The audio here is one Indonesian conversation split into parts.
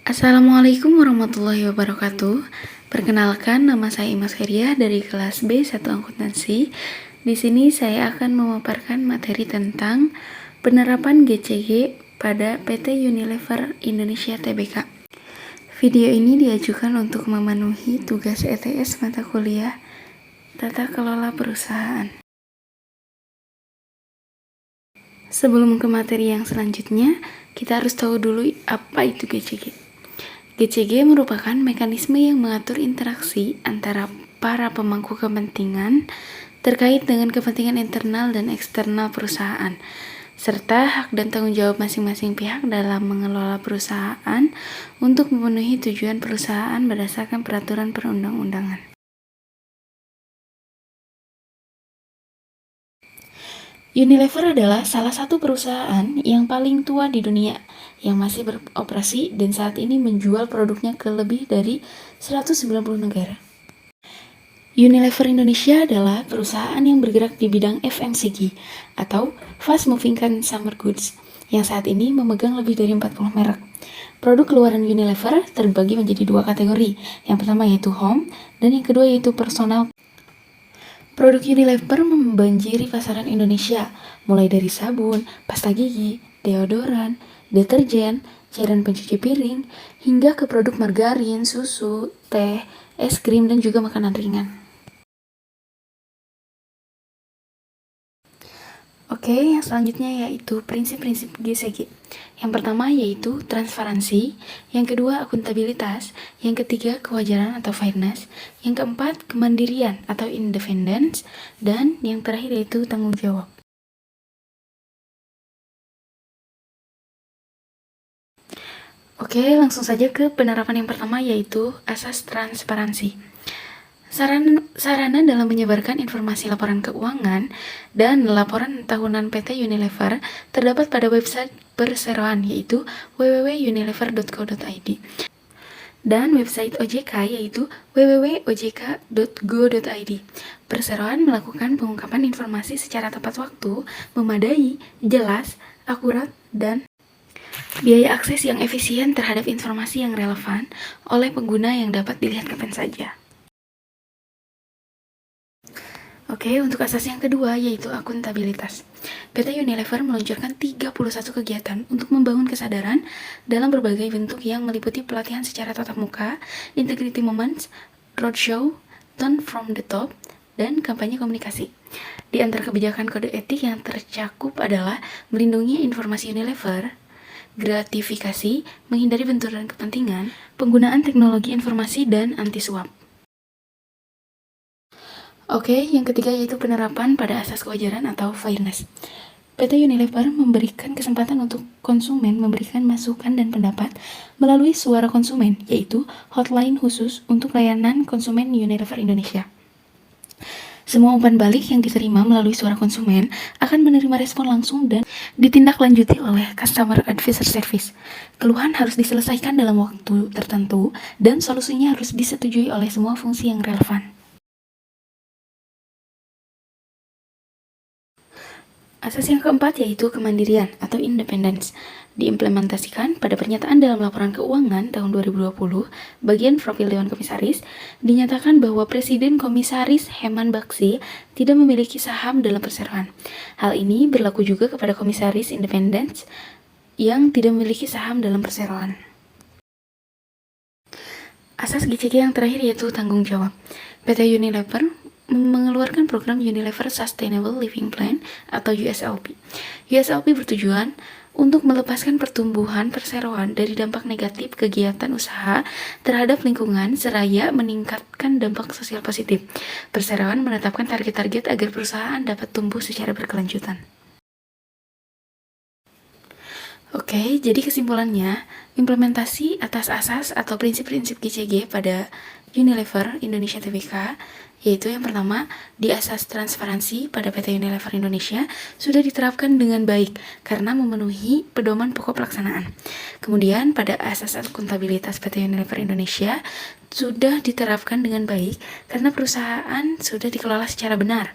Assalamualaikum warahmatullahi wabarakatuh. Perkenalkan, nama saya Imas Heria dari kelas B1 Akuntansi. Di sini saya akan memaparkan materi tentang penerapan GCG pada PT Unilever Indonesia Tbk. Video ini diajukan untuk memenuhi tugas ETS mata kuliah Tata Kelola Perusahaan. Sebelum ke materi yang selanjutnya, kita harus tahu dulu apa itu GCG. GCG merupakan mekanisme yang mengatur interaksi antara para pemangku kepentingan terkait dengan kepentingan internal dan eksternal perusahaan, serta hak dan tanggung jawab masing-masing pihak dalam mengelola perusahaan untuk memenuhi tujuan perusahaan berdasarkan peraturan perundang-undangan. Unilever adalah salah satu perusahaan yang paling tua di dunia yang masih beroperasi dan saat ini menjual produknya ke lebih dari 190 negara. Unilever Indonesia adalah perusahaan yang bergerak di bidang FMCG atau Fast Moving Consumer Goods yang saat ini memegang lebih dari 40 merek. Produk keluaran Unilever terbagi menjadi dua kategori. Yang pertama yaitu home dan yang kedua yaitu personal. Produk Unilever membanjiri pasaran Indonesia, mulai dari sabun, pasta gigi, deodoran, deterjen, cairan pencuci piring, hingga ke produk margarin, susu, teh, es krim, dan juga makanan ringan. Oke, yang selanjutnya yaitu prinsip-prinsip GCG. Yang pertama yaitu transparansi, yang kedua akuntabilitas, yang ketiga kewajaran atau fairness, yang keempat kemandirian atau independence, dan yang terakhir yaitu tanggung jawab. Oke, langsung saja ke penerapan yang pertama yaitu asas transparansi. Sarana dalam menyebarkan informasi laporan keuangan dan laporan tahunan PT Unilever terdapat pada website perseroan yaitu www.unilever.co.id dan website OJK yaitu www.ojk.go.id. Perseroan melakukan pengungkapan informasi secara tepat waktu, memadai, jelas, akurat, dan biaya akses yang efisien terhadap informasi yang relevan oleh pengguna yang dapat dilihat kapan saja. Oke, untuk asas yang kedua yaitu akuntabilitas. PT Unilever meluncurkan 31 kegiatan untuk membangun kesadaran dalam berbagai bentuk yang meliputi pelatihan secara tatap muka, integrity moments, roadshow, turn from the top, dan kampanye komunikasi. Di antara kebijakan kode etik yang tercakup adalah melindungi informasi Unilever, gratifikasi, menghindari benturan kepentingan, penggunaan teknologi informasi, dan anti suap. Oke, yang ketiga yaitu penerapan pada asas kewajaran atau fairness. PT Unilever memberikan kesempatan untuk konsumen memberikan masukan dan pendapat melalui suara konsumen, yaitu hotline khusus untuk layanan konsumen Unilever Indonesia. Semua umpan balik yang diterima melalui suara konsumen akan menerima respon langsung dan ditindaklanjuti oleh Customer Advisor Service. Keluhan harus diselesaikan dalam waktu tertentu dan solusinya harus disetujui oleh semua fungsi yang relevan. Asas yang keempat yaitu kemandirian atau independence. Diimplementasikan pada pernyataan dalam laporan keuangan tahun 2020, bagian profil Dewan Komisaris, dinyatakan bahwa Presiden Komisaris Heman Bakshi tidak memiliki saham dalam perseroan. Hal ini berlaku juga kepada Komisaris Independence yang tidak memiliki saham dalam perseroan. Asas GCG yang terakhir yaitu tanggung jawab. PT Unilever mengeluarkan program Unilever Sustainable Living Plan atau USLP. USLP bertujuan untuk melepaskan pertumbuhan perseroan dari dampak negatif kegiatan usaha terhadap lingkungan seraya meningkatkan dampak sosial positif. Perseroan menetapkan target-target agar perusahaan dapat tumbuh secara berkelanjutan. Oke, jadi kesimpulannya, implementasi atas asas atau prinsip-prinsip GCG pada Unilever Indonesia Tbk, yaitu yang pertama, di asas transparansi pada PT Unilever Indonesia sudah diterapkan dengan baik karena memenuhi pedoman pokok pelaksanaan. Kemudian, pada asas akuntabilitas PT Unilever Indonesia sudah diterapkan dengan baik karena perusahaan sudah dikelola secara benar,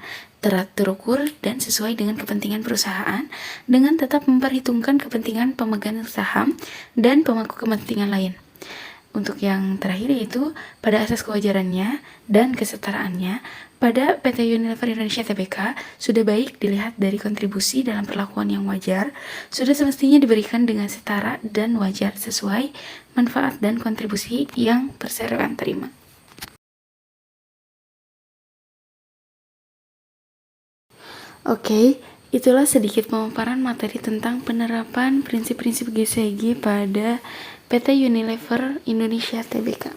terukur, dan sesuai dengan kepentingan perusahaan dengan tetap memperhitungkan kepentingan pemegang saham dan pemangku kepentingan lain. Untuk yang terakhir yaitu pada asas kewajarannya dan kesetaraannya, pada PT Unilever Indonesia Tbk sudah baik dilihat dari kontribusi dalam perlakuan yang wajar, sudah semestinya diberikan dengan setara dan wajar sesuai manfaat dan kontribusi yang perseroan terima. Oke, itulah sedikit pemaparan materi tentang penerapan prinsip-prinsip GCG pada PT Unilever Indonesia Tbk.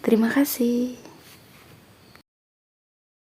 Terima kasih.